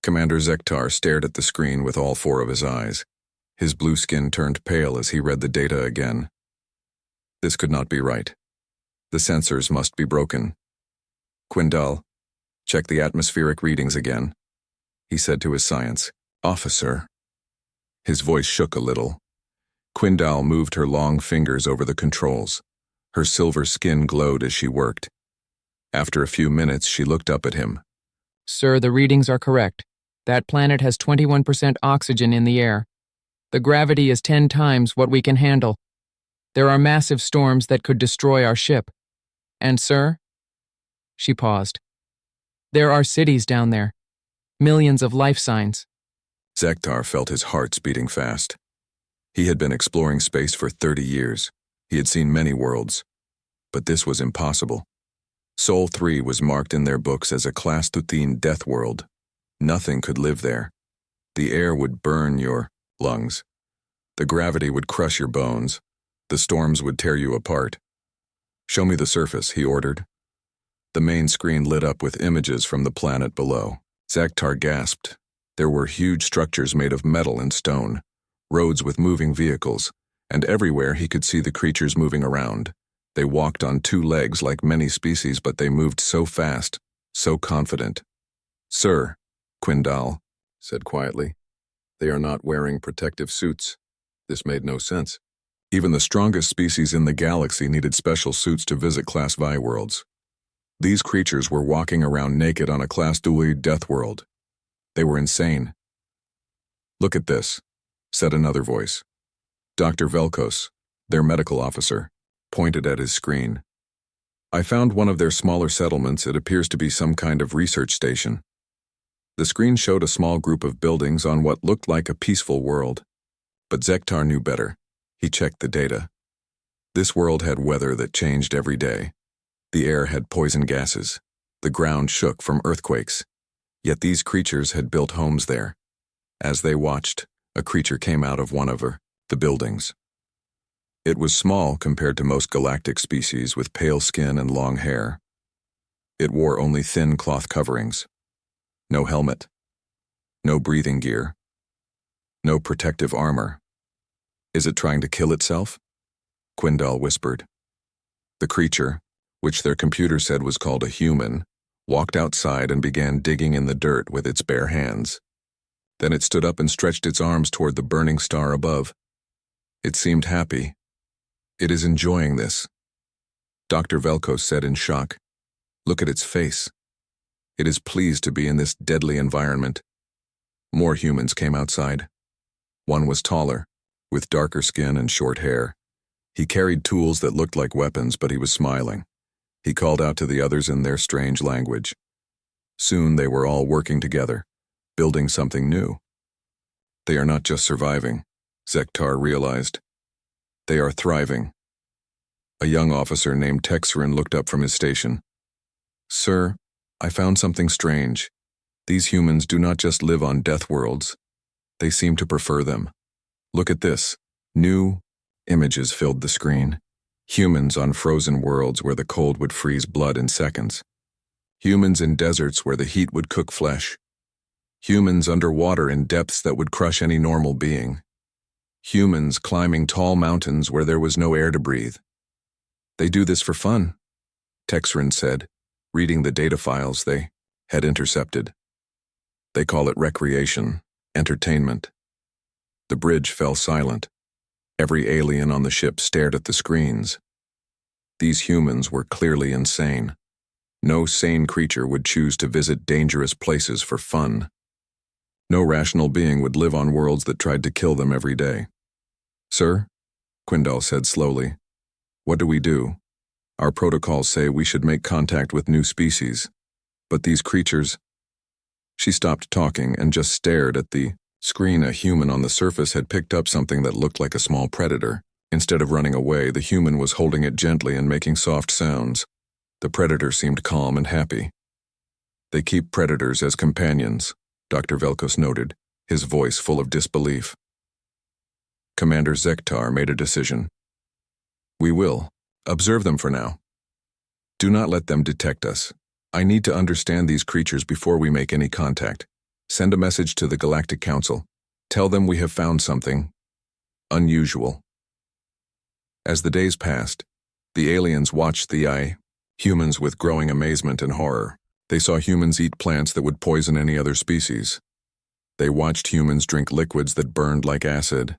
Commander Zektar stared at the screen with all four of his eyes. His blue skin turned pale as he read the data again. This could not be right. The sensors must be broken. Quindal, check the atmospheric readings again, he said to his science officer. His voice shook a little. Quindal moved her long fingers over the controls. Her silver skin glowed as she worked. After a few minutes, she looked up at him. Sir, the readings are correct. That planet has 21% oxygen in the air. The gravity is 10 times what we can handle. There are massive storms that could destroy our ship. And, sir? She paused. There are cities down there. Millions of life signs. Zektar felt his heart beating fast. He had been exploring space for 30 years. He had seen many worlds. But this was impossible. Sol 3 was marked in their books as a Class 13 Deathworld. Nothing could live there. The air would burn your lungs. The gravity would crush your bones. The storms would tear you apart. Show me the surface, he ordered. The main screen lit up with images from the planet below. Zektar gasped. There were huge structures made of metal and stone, roads with moving vehicles, and everywhere he could see the creatures moving around. They walked on two legs like many species, but they moved so fast, so confident. Sir, Quindal said quietly, they are not wearing protective suits. This made no sense. Even the strongest species in the galaxy needed special suits to visit Class V worlds. These creatures were walking around naked on a Class 2 death world. They were insane. Look at this, said another voice. Dr. Velkos, their medical officer, pointed at his screen. I found one of their smaller settlements. It appears to be some kind of research station. The screen showed a small group of buildings on what looked like a peaceful world. But Zektar knew better. He checked the data. This world had weather that changed every day. The air had poison gases. The ground shook from earthquakes. Yet these creatures had built homes there. As they watched, a creature came out of one of the buildings. It was small compared to most galactic species with pale skin and long hair. It wore only thin cloth coverings. No helmet. No breathing gear. No protective armor. Is it trying to kill itself? Quindal whispered. The creature, which their computer said was called a human, walked outside and began digging in the dirt with its bare hands. Then it stood up and stretched its arms toward the burning star above. It seemed happy. It is enjoying this. Dr. Velkos said in shock. Look at its face. It is pleased to be in this deadly environment. More humans came outside. One was taller, with darker skin and short hair. He carried tools that looked like weapons, but he was smiling. He called out to the others in their strange language. Soon they were all working together, building something new. They are not just surviving, Zektar realized. They are thriving. A young officer named Texerin looked up from his station. Sir, I found something strange. These humans do not just live on death worlds. They seem to prefer them. Look at this. New images filled the screen. Humans on frozen worlds where the cold would freeze blood in seconds. Humans in deserts where the heat would cook flesh. Humans underwater in depths that would crush any normal being. Humans climbing tall mountains where there was no air to breathe. They do this for fun, Texerin said, reading the data files they had intercepted. They call it recreation, entertainment. The bridge fell silent. Every alien on the ship stared at the screens. These humans were clearly insane. No sane creature would choose to visit dangerous places for fun. No rational being would live on worlds that tried to kill them every day. Sir, Quindal said slowly, what do we do? Our protocols say we should make contact with new species. But these creatures... She stopped talking and just stared at the screen. A human on the surface had picked up something that looked like a small predator. Instead of running away, the human was holding it gently and making soft sounds. The predator seemed calm and happy. They keep predators as companions, Dr. Velkos noted, his voice full of disbelief. Commander Zektar made a decision. We will observe them for now. Do not let them detect us. I need to understand these creatures before we make any contact. Send a message to the Galactic Council. Tell them we have found something unusual. As the days passed, the aliens watched the humans with growing amazement and horror. They saw humans eat plants that would poison any other species. They watched humans drink liquids that burned like acid.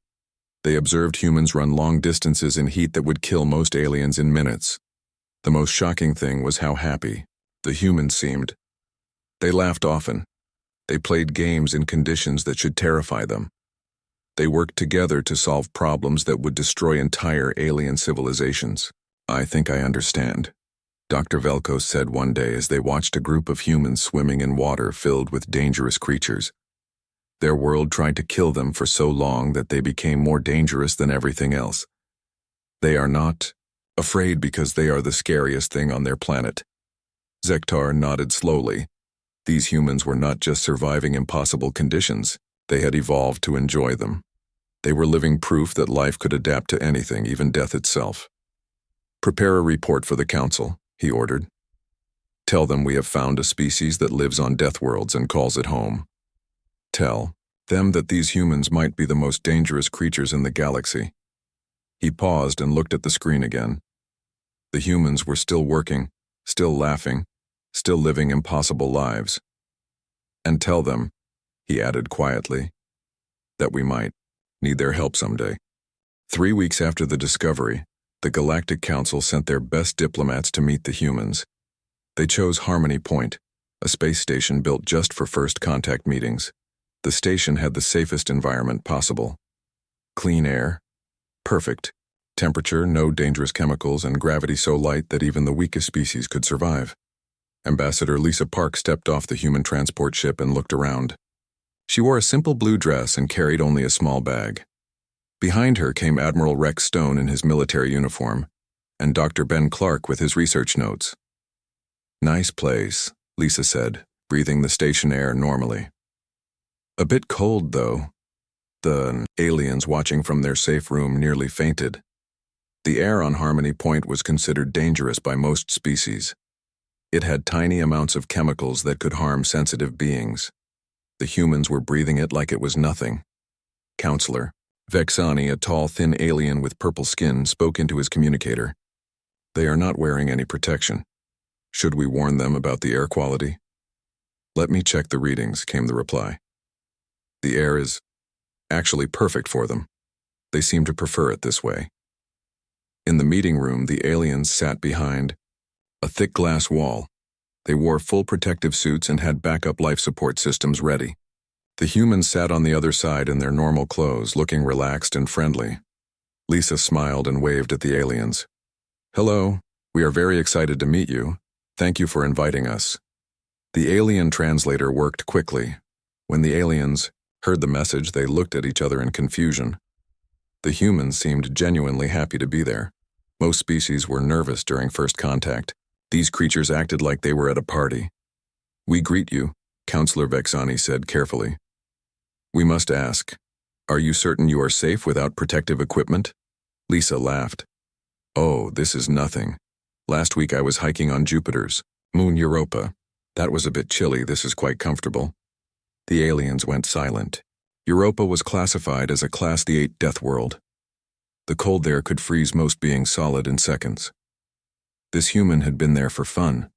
They observed humans run long distances in heat that would kill most aliens in minutes. The most shocking thing was how happy the humans seemed. They laughed often. They played games in conditions that should terrify them. They worked together to solve problems that would destroy entire alien civilizations. I think I understand, Dr. Velko said one day as they watched a group of humans swimming in water filled with dangerous creatures. Their world tried to kill them for so long that they became more dangerous than everything else. They are not afraid because they are the scariest thing on their planet. Zektar nodded slowly. These humans were not just surviving impossible conditions, they had evolved to enjoy them. They were living proof that life could adapt to anything, even death itself. Prepare a report for the council, he ordered. Tell them we have found a species that lives on Deathworlds and calls it home. Tell them that these humans might be the most dangerous creatures in the galaxy. He paused and looked at the screen again. The humans were still working, still laughing, still living impossible lives. And tell them, he added quietly, that we might need their help someday. 3 weeks after the discovery, the Galactic Council sent their best diplomats to meet the humans. They chose Harmony Point, a space station built just for first contact meetings. The station had the safest environment possible. Clean air, perfect temperature, no dangerous chemicals, and gravity so light that even the weakest species could survive. Ambassador Lisa Park stepped off the human transport ship and looked around. She wore a simple blue dress and carried only a small bag. Behind her came Admiral Rex Stone in his military uniform, and Dr. Ben Clark with his research notes. Nice place, Lisa said, breathing the station air normally. A bit cold, though. The aliens watching from their safe room nearly fainted. The air on Harmony Point was considered dangerous by most species. It had tiny amounts of chemicals that could harm sensitive beings. The humans were breathing it like it was nothing. Counselor Vexani, a tall, thin alien with purple skin, spoke into his communicator. They are not wearing any protection. Should we warn them about the air quality? Let me check the readings, came the reply. The air is actually perfect for them. They seem to prefer it this way. In the meeting room, the aliens sat behind a thick glass wall. They wore full protective suits and had backup life support systems ready. The humans sat on the other side in their normal clothes, looking relaxed and friendly. Lisa smiled and waved at the aliens. Hello, we are very excited to meet you. Thank you for inviting us. The alien translator worked quickly. When the aliens heard the message, they looked at each other in confusion. The humans seemed genuinely happy to be there. Most species were nervous during first contact. These creatures acted like they were at a party. We greet you, Counselor Vexani said carefully. We must ask, are you certain you are safe without protective equipment? Lisa laughed. Oh, this is nothing. Last week I was hiking on Jupiter's moon Europa. That was a bit chilly, this is quite comfortable. The aliens went silent. Europa was classified as a Class D8 death world. The cold there could freeze most beings solid in seconds. This human had been there for fun.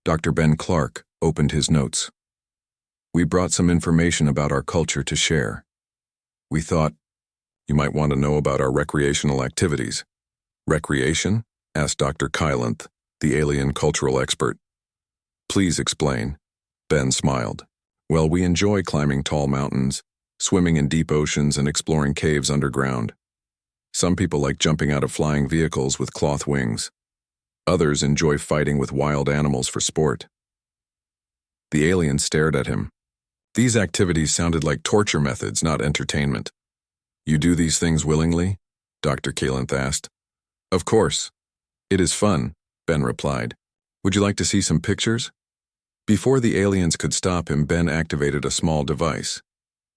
Dr. Ben Clark opened his notes. We brought some information about our culture to share. We thought you might want to know about our recreational activities. Recreation? Asked Dr. Kylanth, the alien cultural expert. Please explain. Ben smiled. Well, we enjoy climbing tall mountains, swimming in deep oceans, and exploring caves underground. Some people like jumping out of flying vehicles with cloth wings. Others enjoy fighting with wild animals for sport. The alien stared at him. These activities sounded like torture methods, not entertainment. You do these things willingly? Dr. Kylanth asked. Of course. It is fun, Ben replied. Would you like to see some pictures? Before the aliens could stop him, Ben activated a small device.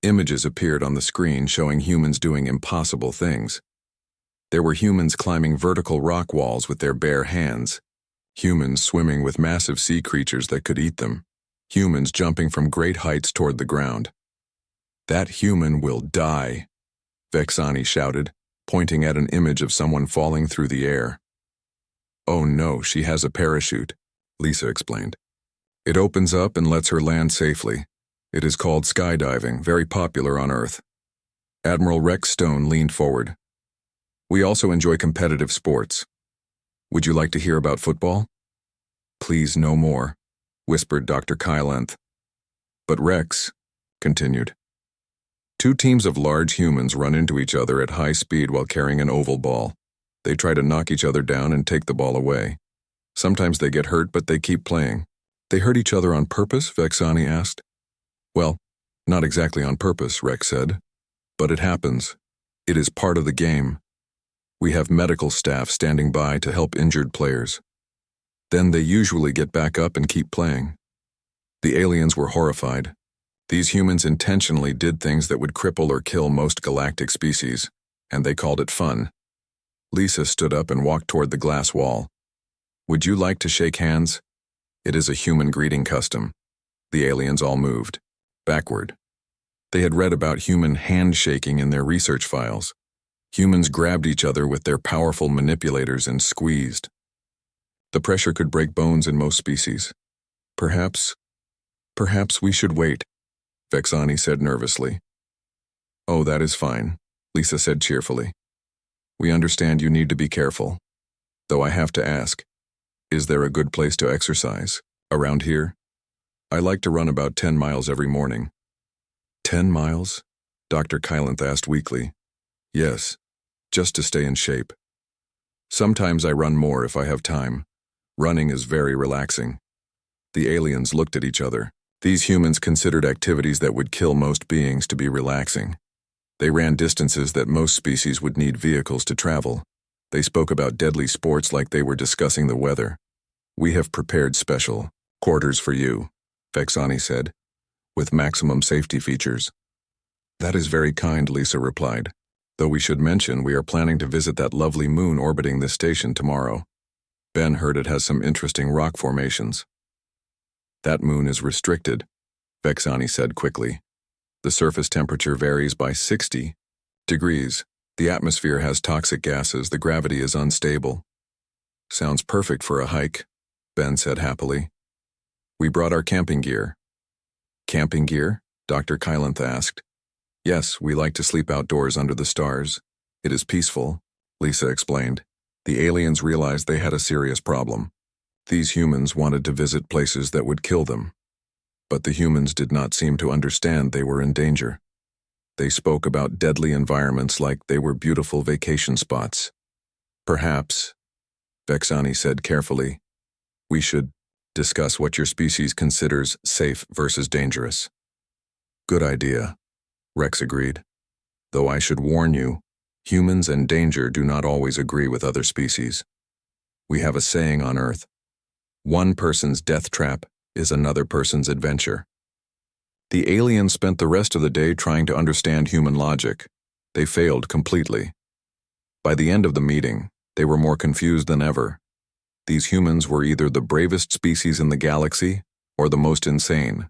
Images appeared on the screen showing humans doing impossible things. There were humans climbing vertical rock walls with their bare hands, humans swimming with massive sea creatures that could eat them, humans jumping from great heights toward the ground. "That human will die," Vexani shouted, pointing at an image of someone falling through the air. "Oh no, she has a parachute," Lisa explained. "It opens up and lets her land safely. It is called skydiving, very popular on Earth." Admiral Rex Stone leaned forward. "We also enjoy competitive sports. Would you like to hear about football?" "Please, no more," whispered Dr. Kylanth. "But Rex," continued. "Two teams of large humans run into each other at high speed while carrying an oval ball. They try to knock each other down and take the ball away. Sometimes they get hurt, but they keep playing." "They hurt each other on purpose?" Vexani asked. "Well, not exactly on purpose," Rex said. "But it happens. It is part of the game. We have medical staff standing by to help injured players. Then they usually get back up and keep playing." The aliens were horrified. These humans intentionally did things that would cripple or kill most galactic species, and they called it fun. Lisa stood up and walked toward the glass wall. "Would you like to shake hands? It is a human greeting custom." The aliens all moved backward. They had read about human handshaking in their research files. Humans grabbed each other with their powerful manipulators and squeezed. The pressure could break bones in most species. Perhaps we should wait," Vexani said nervously. "Oh, that is fine," Lisa said cheerfully. "We understand you need to be careful. Though I have to ask, is there a good place to exercise around here? I like to run about 10 miles every morning." 10 miles? Dr. Kylanth asked weakly. "Yes, just to stay in shape. Sometimes I run more if I have time. Running is very relaxing." The aliens looked at each other. These humans considered activities that would kill most beings to be relaxing. They ran distances that most species would need vehicles to travel. They spoke about deadly sports like they were discussing the weather. "We have prepared special quarters for you," Vexani said, "with maximum safety features." "That is very kind," Lisa replied. "Though we should mention we are planning to visit that lovely moon orbiting this station tomorrow. Ben heard it has some interesting rock formations." "That moon is restricted," Vexani said quickly. "The surface temperature varies by 60 degrees. The atmosphere has toxic gases. The gravity is unstable." "Sounds perfect for a hike," Ben said happily. "We brought our camping gear." "Camping gear?" Dr. Kylanth asked. "Yes, we like to sleep outdoors under the stars. It is peaceful," Lisa explained. The aliens realized they had a serious problem. These humans wanted to visit places that would kill them. But the humans did not seem to understand they were in danger. They spoke about deadly environments like they were beautiful vacation spots. "Perhaps," Vexani said carefully, "we should discuss what your species considers safe versus dangerous." "Good idea," Rex agreed. "Though I should warn you, humans and danger do not always agree with other species. We have a saying on Earth: one person's death trap is another person's adventure." The aliens spent the rest of the day trying to understand human logic. They failed completely. By the end of the meeting, they were more confused than ever. These humans were either the bravest species in the galaxy or the most insane.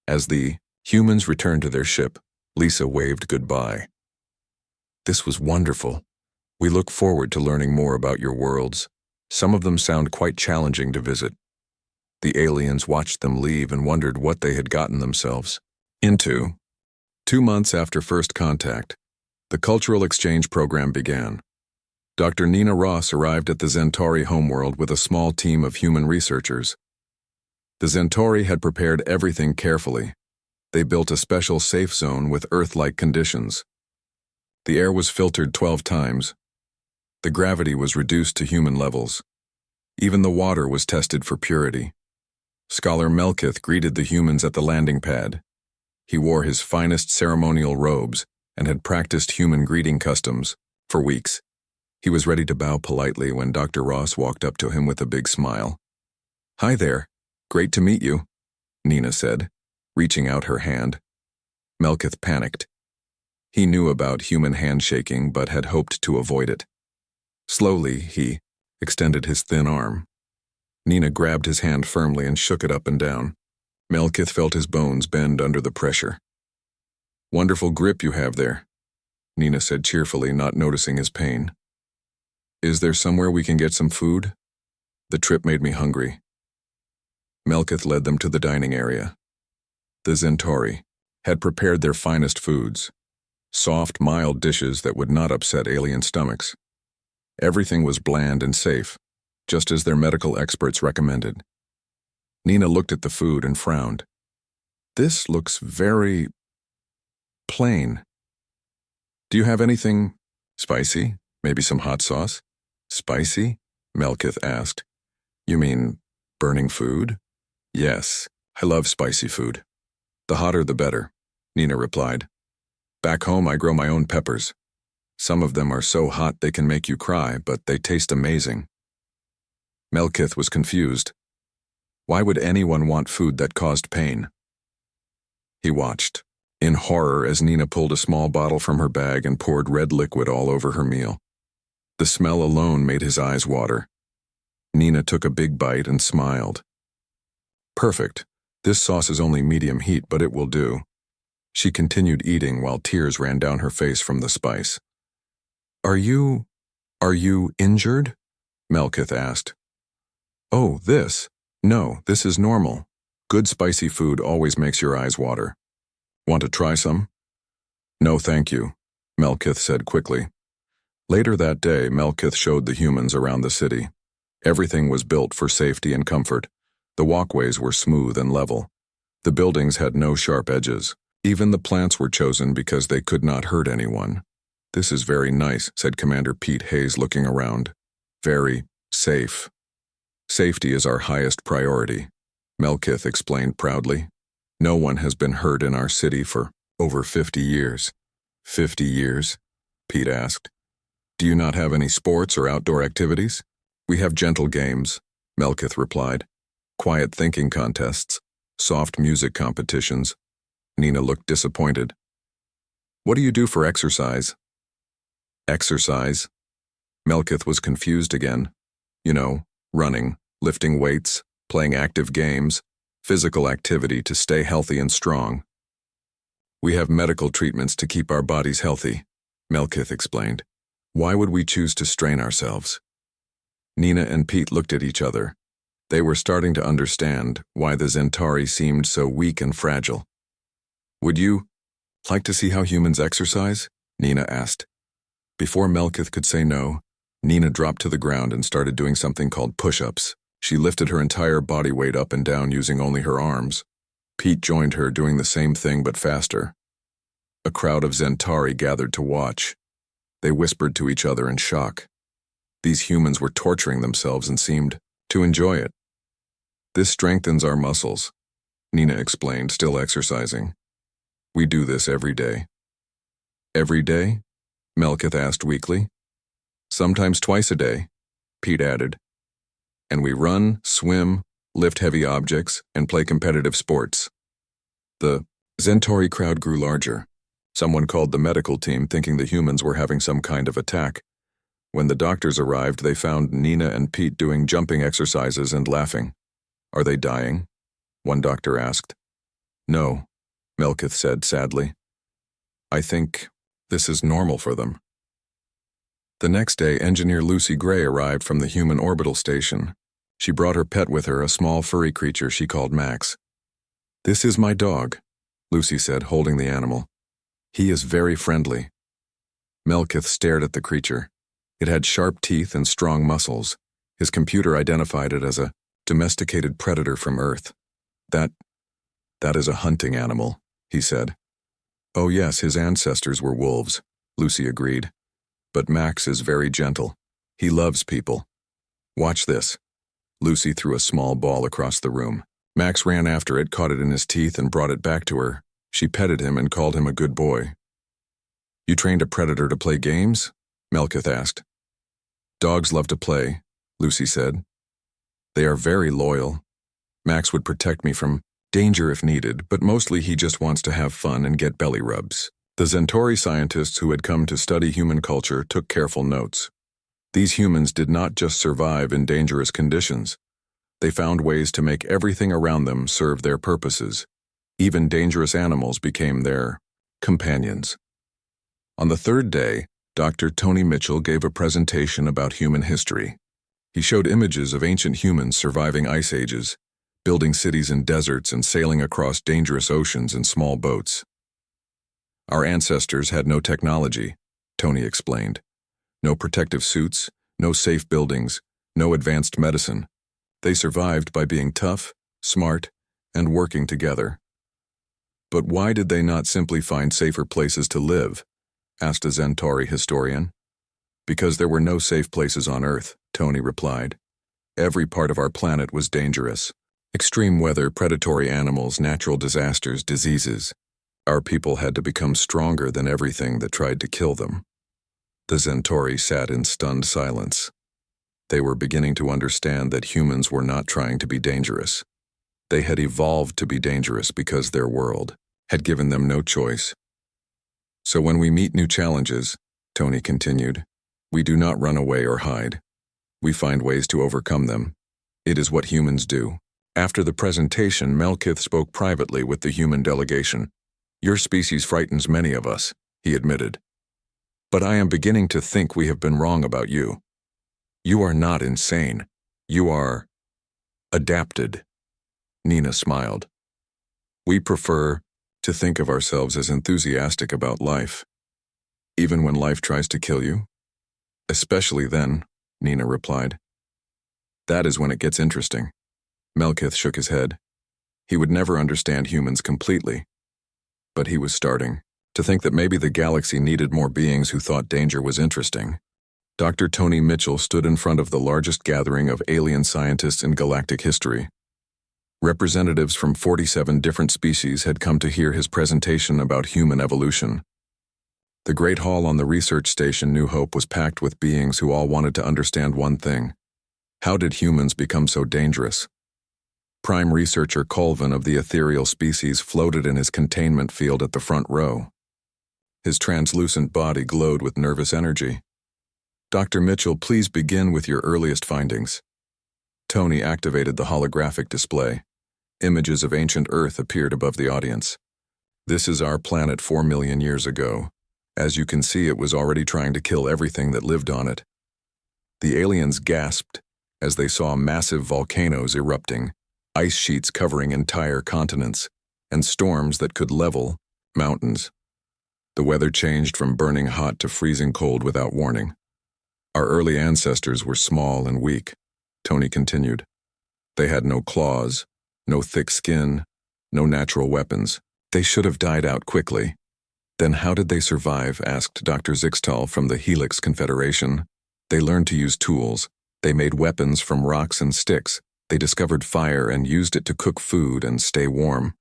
As the humans returned to their ship, Lisa waved goodbye. "This was wonderful. We look forward to learning more about your worlds. Some of them sound quite challenging to visit." The aliens watched them leave and wondered what they had gotten themselves into. 2 months after first contact, the cultural exchange program began. Dr. Nina Ross arrived at the Centauri homeworld with a small team of human researchers. The Centauri had prepared everything carefully. They built a special safe zone with Earth-like conditions. The air was filtered 12 times. The gravity was reduced to human levels. Even the water was tested for purity. Scholar Melkith greeted the humans at the landing pad. He wore his finest ceremonial robes and had practiced human greeting customs for weeks. He was ready to bow politely when Dr. Ross walked up to him with a big smile. "Hi there. Great to meet you," Nina said, reaching out her hand. Melkith panicked. He knew about human handshaking but had hoped to avoid it. Slowly, he extended his thin arm. Nina grabbed his hand firmly and shook it up and down. Melkith felt his bones bend under the pressure. "Wonderful grip you have there," Nina said cheerfully, not noticing his pain. "Is there somewhere we can get some food? The trip made me hungry." Melkith led them to the dining area. The Centauri had prepared their finest foods, soft, mild dishes that would not upset alien stomachs. Everything was bland and safe, just as their medical experts recommended. Nina looked at the food and frowned. "This looks very plain. Do you have anything spicy? Maybe some hot sauce?" "Spicy?" Melkith asked. "You mean burning food?" "Yes, I love spicy food. The hotter the better," Nina replied. "Back home I grow my own peppers. Some of them are so hot they can make you cry, but they taste amazing." Melkith was confused. Why would anyone want food that caused pain? He watched, in horror, as Nina pulled a small bottle from her bag and poured red liquid all over her meal. The smell alone made his eyes water. Nina took a big bite and smiled. "Perfect. This sauce is only medium heat, but it will do." She continued eating while tears ran down her face from the spice. Are you injured?" Melkith asked. "Oh, this? No, this is normal. Good spicy food always makes your eyes water. Want to try some?" "No, thank you," Melkith said quickly. Later that day, Melkith showed the humans around the city. Everything was built for safety and comfort. The walkways were smooth and level. The buildings had no sharp edges. Even the plants were chosen because they could not hurt anyone. "This is very nice," said Commander Pete Hayes, looking around. "Very safe." "Safety is our highest priority," Melkith explained proudly. "No one has been hurt in our city for over 50 years. 50 years? Pete asked. "Do you not have any sports or outdoor activities?" "We have gentle games," Melkith replied. "Quiet thinking contests, soft music competitions." Nina looked disappointed. "What do you do for exercise?" "Exercise?" Melkith was confused again. "You know, running, lifting weights, playing active games, physical activity to stay healthy and strong." "We have medical treatments to keep our bodies healthy," Melkith explained. "Why would we choose to strain ourselves?" Nina and Pete looked at each other. They were starting to understand why the Centauri seemed so weak and fragile. "Would you like to see how humans exercise?" Nina asked. Before Melkith could say no, Nina dropped to the ground and started doing something called push-ups. She lifted her entire body weight up and down using only her arms. Pete joined her, doing the same thing but faster. A crowd of Centauri gathered to watch. They whispered to each other in shock. These humans were torturing themselves and seemed to enjoy it. "This strengthens our muscles," Nina explained, still exercising. "We do this every day." "Every day?" Melkith asked weakly. "Sometimes twice a day," Pete added. "And we run, swim, lift heavy objects, and play competitive sports." The Centauri crowd grew larger. Someone called the medical team, thinking the humans were having some kind of attack. When the doctors arrived, they found Nina and Pete doing jumping exercises and laughing. "Are they dying?" one doctor asked. "No," Melkith said sadly. "I think this is normal for them." The next day, engineer Lucy Gray arrived from the human orbital station. She brought her pet with her, a small furry creature she called Max. "This is my dog," Lucy said, holding the animal. "He is very friendly." Melkith stared at the creature. It had sharp teeth and strong muscles. His computer identified it as a domesticated predator from Earth. That is a hunting animal," he said. "Oh yes, his ancestors were wolves," Lucy agreed. "But Max is very gentle. He loves people. Watch this." Lucy threw a small ball across the room. Max ran after it, caught it in his teeth, and brought it back to her. She petted him and called him a good boy. "You trained a predator to play games?" Melkith asked. "Dogs love to play," Lucy said. "They are very loyal. Max would protect me from danger if needed, but mostly he just wants to have fun and get belly rubs." The Centauri scientists who had come to study human culture took careful notes. These humans did not just survive in dangerous conditions. They found ways to make everything around them serve their purposes. Even dangerous animals became their companions. On the third day, Dr. Tony Mitchell gave a presentation about human history. He showed images of ancient humans surviving ice ages, building cities in deserts and sailing across dangerous oceans in small boats. Our ancestors had no technology, Tony explained. No protective suits, no safe buildings, no advanced medicine. They survived by being tough, smart, and working together. But why did they not simply find safer places to live? Asked a Centauri historian. Because there were no safe places on Earth, Tony replied. Every part of our planet was dangerous. Extreme weather, predatory animals, natural disasters, diseases. Our people had to become stronger than everything that tried to kill them. The Centauri sat in stunned silence. They were beginning to understand that humans were not trying to be dangerous. They had evolved to be dangerous because their world had given them no choice. So when we meet new challenges, Tony continued, we do not run away or hide. We find ways to overcome them. It is what humans do. After the presentation, Melkith spoke privately with the human delegation. Your species frightens many of us, he admitted. But I am beginning to think we have been wrong about you. You are not insane. You are adapted. Nina smiled. We prefer to think of ourselves as enthusiastic about life, even when life tries to kill you. Especially then, Nina replied. That is when it gets interesting. Melkith shook his head. He would never understand humans completely. But he was starting to think that maybe the galaxy needed more beings who thought danger was interesting. Dr. Tony Mitchell stood in front of the largest gathering of alien scientists in galactic history. Representatives from 47 different species had come to hear his presentation about human evolution. The great hall on the research station New Hope was packed with beings who all wanted to understand one thing. How did humans become so dangerous? Prime researcher Colvin of the ethereal species floated in his containment field at the front row. His translucent body glowed with nervous energy. Dr. Mitchell, please begin with your earliest findings. Tony activated the holographic display. Images of ancient Earth appeared above the audience. This is our planet 4 million years ago. As you can see, it was already trying to kill everything that lived on it. The aliens gasped as they saw massive volcanoes erupting, ice sheets covering entire continents, and storms that could level mountains. The weather changed from burning hot to freezing cold without warning. Our early ancestors were small and weak, Tony continued. They had no claws, no thick skin, no natural weapons. They should have died out quickly. Then how did they survive? Asked Dr. Zixtal from the Helix Confederation. They learned to use tools. They made weapons from rocks and sticks. They discovered fire and used it to cook food and stay warm.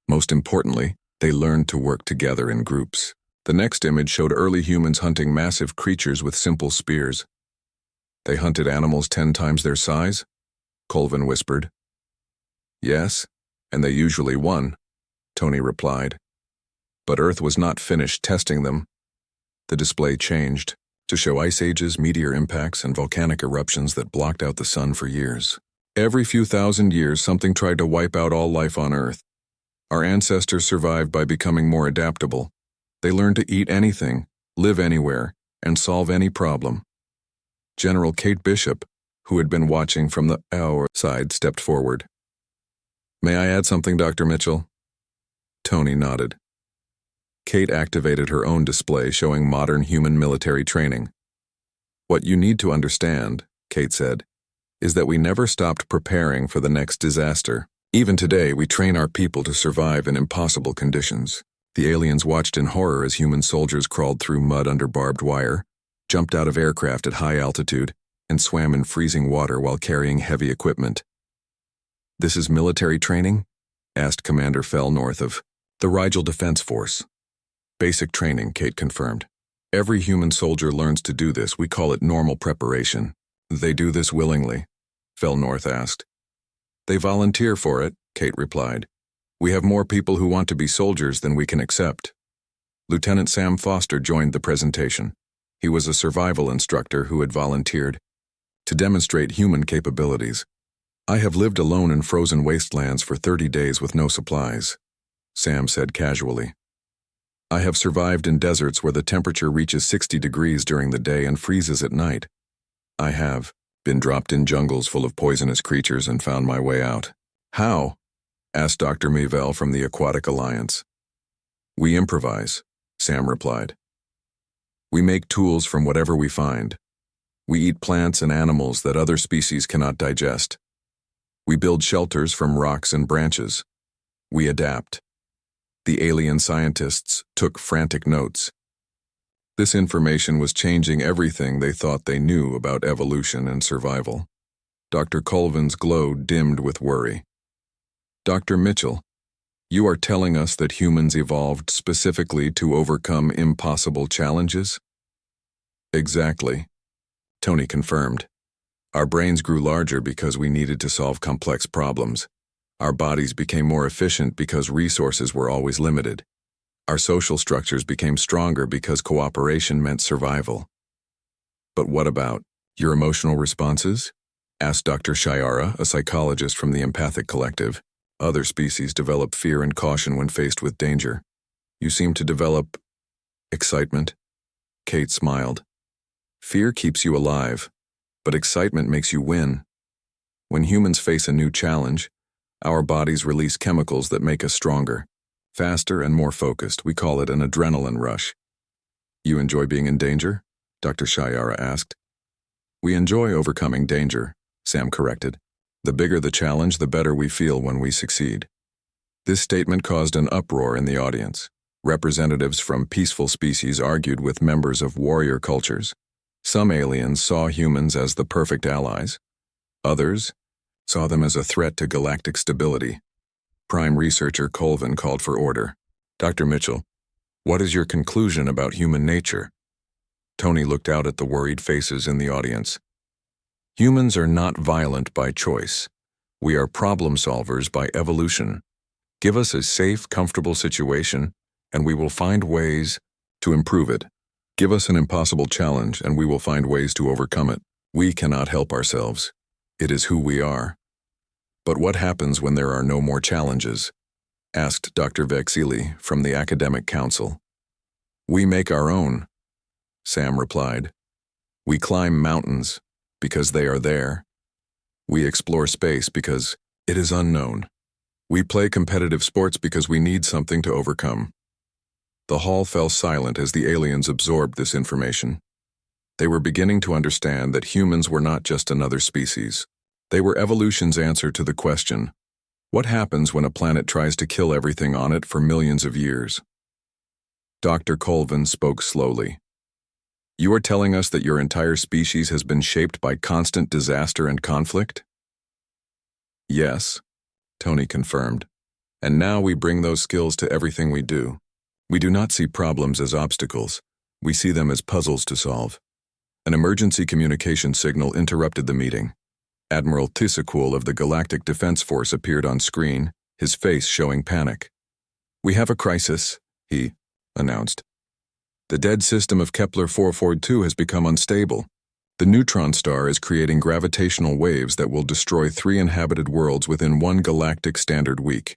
Most importantly, they learned to work together in groups. The next image showed early humans hunting massive creatures with simple spears. They hunted animals 10 times their size? Colvin whispered. Yes, and they usually won, Tony replied. But Earth was not finished testing them. The display changed to show ice ages, meteor impacts, and volcanic eruptions that blocked out the sun for years. Every few thousand years, something tried to wipe out all life on Earth. Our ancestors survived by becoming more adaptable. They learned to eat anything, live anywhere, and solve any problem. General Kate Bishop, who had been watching from the our side, stepped forward. May I add something, Dr. Mitchell? Tony nodded. Kate activated her own display showing modern human military training. What you need to understand, Kate said, is that we never stopped preparing for the next disaster. Even today, we train our people to survive in impossible conditions. The aliens watched in horror as human soldiers crawled through mud under barbed wire, jumped out of aircraft at high altitude, and swam in freezing water while carrying heavy equipment. This is military training? Asked Commander Fellnorth of the Rigel Defense Force. Basic training, Kate confirmed. Every human soldier learns to do this. We call it normal preparation. They do this willingly, Fellnorth asked. They volunteer for it, Kate replied. We have more people who want to be soldiers than we can accept. Lieutenant Sam Foster joined the presentation. He was a survival instructor who had volunteered to demonstrate human capabilities. I have lived alone in frozen wastelands for 30 days with no supplies, Sam said casually. I have survived in deserts where the temperature reaches 60 degrees during the day and freezes at night. I have been dropped in jungles full of poisonous creatures and found my way out. How? Asked Dr. Mivell from the Aquatic Alliance. We improvise, Sam replied. We make tools from whatever we find. We eat plants and animals that other species cannot digest. We build shelters from rocks and branches. We adapt. The alien scientists took frantic notes. This information was changing everything they thought they knew about evolution and survival. Dr. Colvin's glow dimmed with worry. Dr. Mitchell, you are telling us that humans evolved specifically to overcome impossible challenges? Exactly, Tony confirmed. Our brains grew larger because we needed to solve complex problems. Our bodies became more efficient because resources were always limited. Our social structures became stronger because cooperation meant survival. But what about your emotional responses? Asked Dr. Shiara, a psychologist from the Empathic Collective. Other species develop fear and caution when faced with danger. You seem to develop excitement. Kate smiled. Fear keeps you alive, but excitement makes you win. When humans face a new challenge, our bodies release chemicals that make us stronger, faster and more focused. We call it an adrenaline rush. You enjoy being in danger? Dr. Shiara asked. We enjoy overcoming danger, Sam corrected. The bigger the challenge, the better we feel when we succeed. This statement caused an uproar in the audience. Representatives from peaceful species argued with members of warrior cultures. Some aliens saw humans as the perfect allies. Others saw them as a threat to galactic stability. Prime researcher Colvin called for order. Dr. Mitchell, what is your conclusion about human nature? Tony looked out at the worried faces in the audience. Humans are not violent by choice. We are problem solvers by evolution. Give us a safe, comfortable situation, and we will find ways to improve it. Give us an impossible challenge, and we will find ways to overcome it. We cannot help ourselves. It is who we are. But what happens when there are no more challenges? Asked Dr. Vexili from the Academic Council. We make our own, Sam replied. We climb mountains because they are there. We explore space because it is unknown. We play competitive sports because we need something to overcome. The hall fell silent as the aliens absorbed this information. They were beginning to understand that humans were not just another species. They were evolution's answer to the question, what happens when a planet tries to kill everything on it for millions of years? Dr. Colvin spoke slowly. You are telling us that your entire species has been shaped by constant disaster and conflict? Yes, Tony confirmed. And now we bring those skills to everything we do. We do not see problems as obstacles. We see them as puzzles to solve. An emergency communication signal interrupted the meeting. Admiral Tissacool of the Galactic Defense Force appeared on screen, his face showing panic. We have a crisis, he announced. The dead system of Kepler 442 has become unstable. The neutron star is creating gravitational waves that will destroy 3 inhabited worlds within 1 galactic standard week.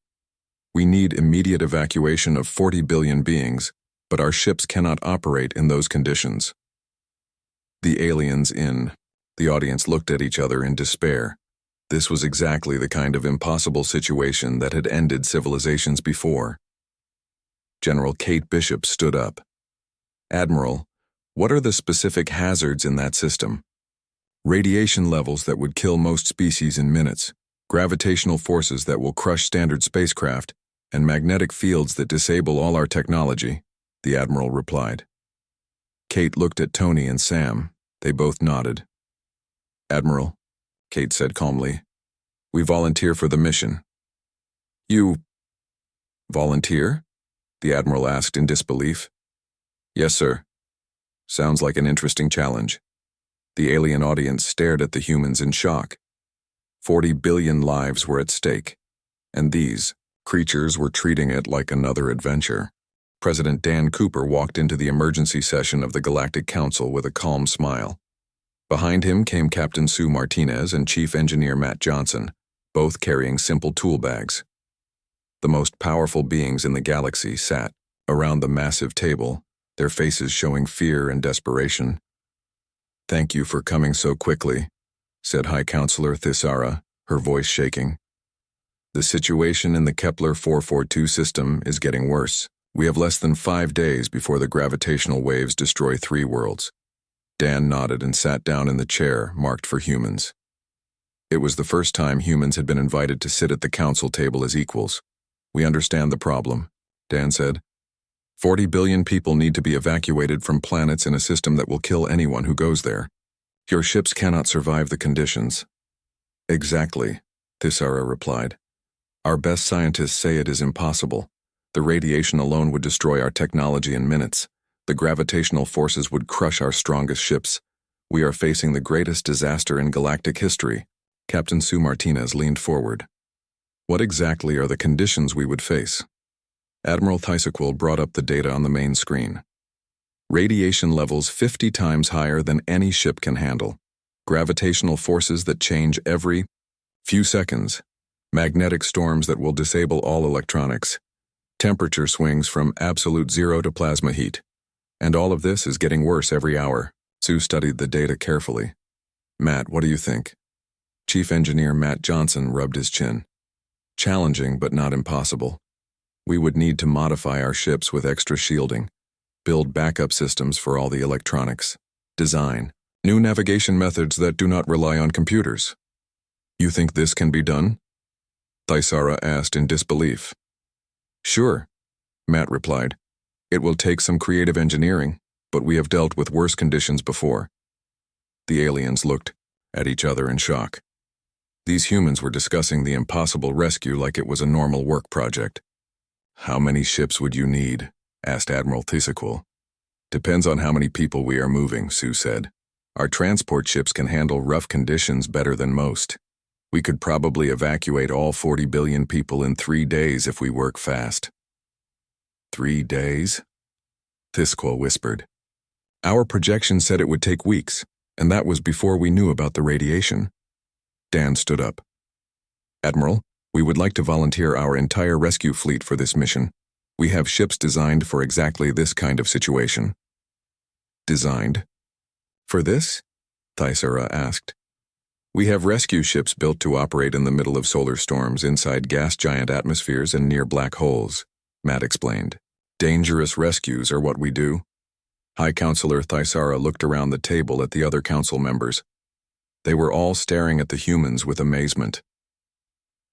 We need immediate evacuation of 40 billion beings, but our ships cannot operate in those conditions. The aliens in. The audience looked at each other in despair. This was exactly the kind of impossible situation that had ended civilizations before. General Kate Bishop stood up. Admiral, what are the specific hazards in that system? Radiation levels that would kill most species in minutes, gravitational forces that will crush standard spacecraft, and magnetic fields that disable all our technology, the Admiral replied. Kate looked at Tony and Sam. They both nodded. Admiral, Kate said calmly, we volunteer for the mission. You volunteer? The Admiral asked in disbelief. Yes, sir. Sounds like an interesting challenge. The alien audience stared at the humans in shock. 40 billion lives were at stake, and these creatures were treating it like another adventure. President Dan Cooper walked into the emergency session of the Galactic Council with a calm smile. Behind him came Captain Sue Martinez and Chief Engineer Matt Johnson, both carrying simple tool bags. The most powerful beings in the galaxy sat around the massive table, their faces showing fear and desperation. "Thank you for coming so quickly," said High Counselor Thisara, her voice shaking. "The situation in the Kepler 442 system is getting worse. We have less than 5 days before the gravitational waves destroy 3 worlds." Dan nodded and sat down in the chair marked for humans. It was the first time humans had been invited to sit at the council table as equals. "We understand the problem," Dan said. 40 billion people need to be evacuated from planets in a system that will kill anyone who goes there. Your ships cannot survive the conditions." "Exactly," Thisara replied. "Our best scientists say it is impossible. The radiation alone would destroy our technology in minutes. The gravitational forces would crush our strongest ships. We are facing the greatest disaster in galactic history." Captain Sue Martinez leaned forward. "What exactly are the conditions we would face?" Admiral Thyssequil brought up the data on the main screen. "Radiation levels 50 times higher than any ship can handle. Gravitational forces that change every few seconds. Magnetic storms that will disable all electronics. Temperature swings from absolute zero to plasma heat. And all of this is getting worse every hour." Sue studied the data carefully. "Matt, what do you think?" Chief Engineer Matt Johnson rubbed his chin. "Challenging, but not impossible. We would need to modify our ships with extra shielding, build backup systems for all the electronics, design new navigation methods that do not rely on computers." "You think this can be done?" Thisara asked in disbelief. "Sure," Matt replied. "It will take some creative engineering, but we have dealt with worse conditions before." The aliens looked at each other in shock. These humans were discussing the impossible rescue like it was a normal work project. "How many ships would you need?" asked Admiral Thyssequil. "Depends on how many people we are moving," Sue said. "Our transport ships can handle rough conditions better than most. We could probably evacuate all 40 billion people in 3 days if we work fast." 3 days? Thyssequil whispered. "Our projection said it would take weeks, and that was before we knew about the radiation." Dan stood up. "Admiral, we would like to volunteer our entire rescue fleet for this mission. We have ships designed for exactly this kind of situation." "Designed? For this?" Thisera asked. "We have rescue ships built to operate in the middle of solar storms inside gas giant atmospheres and near black holes," Matt explained. "Dangerous rescues are what we do." High Counselor Thisara looked around the table at the other council members. They were all staring at the humans with amazement.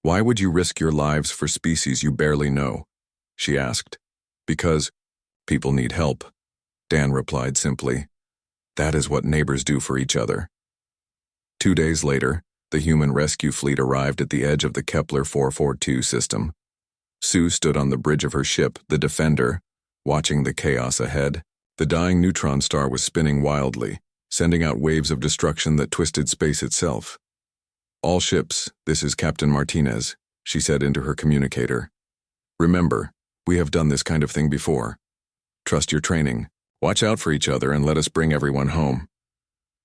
"Why would you risk your lives for species you barely know?" she asked. "Because people need help," Dan replied simply. "That is what neighbors do for each other." 2 days later, the human rescue fleet arrived at the edge of the Kepler 442 system. Sue stood on the bridge of her ship, the Defender, watching the chaos ahead. The dying neutron star was spinning wildly, sending out waves of destruction that twisted space itself. "All ships, this is Captain Martinez," she said into her communicator. "Remember, we have done this kind of thing before. Trust your training, watch out for each other, and let us bring everyone home."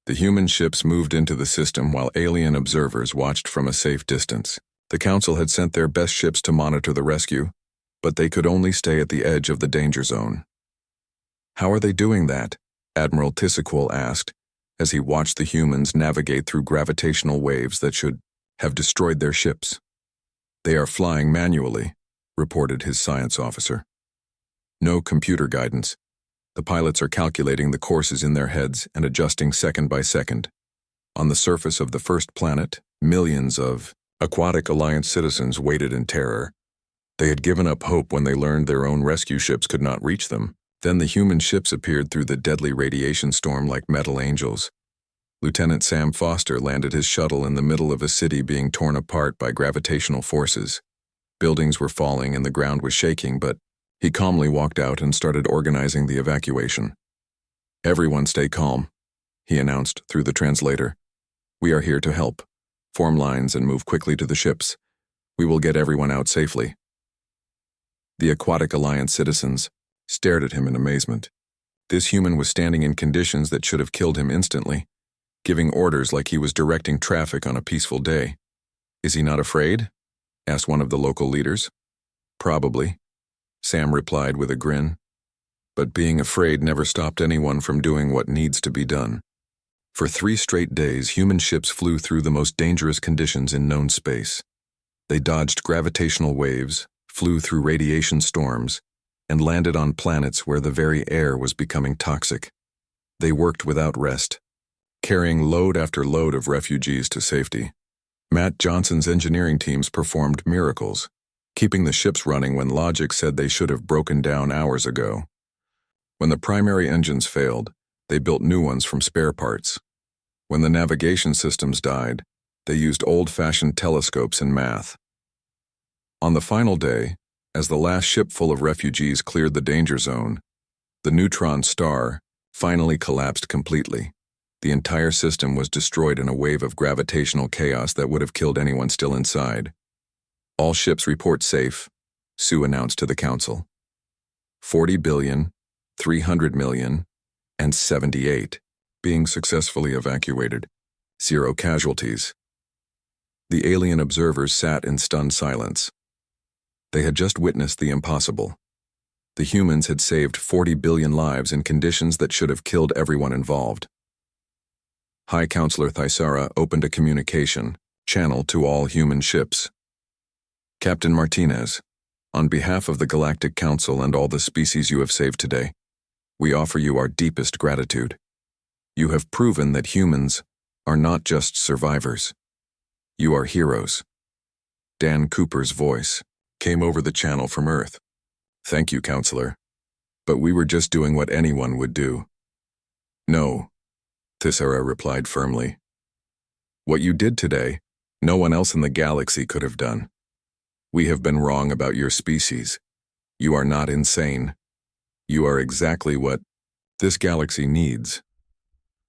The human ships moved into the system while alien observers watched from a safe distance. The Council had sent their best ships to monitor the rescue, but they could only stay at the edge of the danger zone. "How are they doing that?" Admiral Thyssequil asked, as he watched the humans navigate through gravitational waves that should have destroyed their ships. "They are flying manually," reported his science officer. "No computer guidance. The pilots are calculating the courses in their heads and adjusting second by second. On the surface of the first planet, millions of Aquatic Alliance citizens waited in terror. They had given up hope when they learned their own rescue ships could not reach them. Then the human ships appeared through the deadly radiation storm like metal angels. Lieutenant Sam Foster landed his shuttle in the middle of a city being torn apart by gravitational forces. Buildings were falling and the ground was shaking, but he calmly walked out and started organizing the evacuation. "Everyone stay calm," he announced through the translator. "We are here to help. Form lines and move quickly to the ships. We will get everyone out safely." The Aquatic Alliance citizens stared at him in amazement. This human was standing in conditions that should have killed him instantly. giving orders like he was directing traffic on a peaceful day. "Is he not afraid?" asked one of the local leaders. "Probably," Sam replied with a grin. "But being afraid never stopped anyone from doing what needs to be done." For 3 straight days, human ships flew through the most dangerous conditions in known space. They dodged gravitational waves, flew through radiation storms, and landed on planets where the very air was becoming toxic. They worked without rest, carrying load after load of refugees to safety. Matt Johnson's engineering teams performed miracles, keeping the ships running when logic said they should have broken down hours ago. When the primary engines failed, they built new ones from spare parts. When the navigation systems died, they used old-fashioned telescopes and math. On the final day, as the last ship full of refugees cleared the danger zone, the neutron star finally collapsed completely. The entire system was destroyed in a wave of gravitational chaos that would have killed anyone still inside. "All ships report safe," Sue announced to the council. 40 billion, 300 million, and 78 being successfully evacuated. 0 casualties. The alien observers sat in stunned silence. They had just witnessed the impossible. The humans had saved 40 billion lives in conditions that should have killed everyone involved. High Counselor Thisara opened a communication channel to all human ships. "Captain Martinez, on behalf of the Galactic Council and all the species you have saved today, we offer you our deepest gratitude. You have proven that humans are not just survivors. You are heroes." Dan Cooper's voice came over the channel from Earth. "Thank you, Counselor. But we were just doing what anyone would do." "No," Thisara replied firmly. "What you did today, no one else in the galaxy could have done. We have been wrong about your species. You are not insane. You are exactly what this galaxy needs."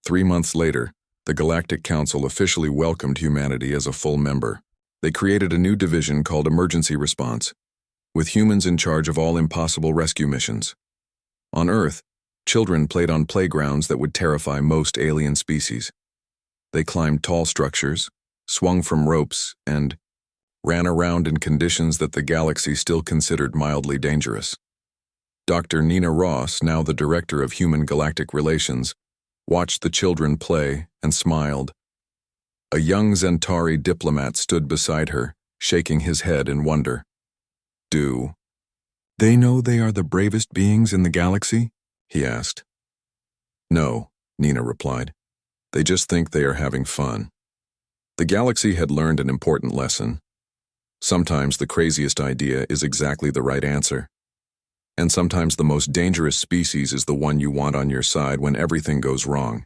3 months later, the Galactic Council officially welcomed humanity as a full member. They created a new division called Emergency Response, with humans in charge of all impossible rescue missions. On Earth, children played on playgrounds that would terrify most alien species. They climbed tall structures, swung from ropes, and ran around in conditions that the galaxy still considered mildly dangerous. Dr. Nina Ross, now the Director of Human Galactic Relations, watched the children play and smiled. A young Zentari diplomat stood beside her, shaking his head in wonder. "Do they know they are the bravest beings in the galaxy?" he asked. "No," Nina replied. "They just think they are having fun." The galaxy had learned an important lesson. Sometimes the craziest idea is exactly the right answer. And sometimes the most dangerous species is the one you want on your side when everything goes wrong.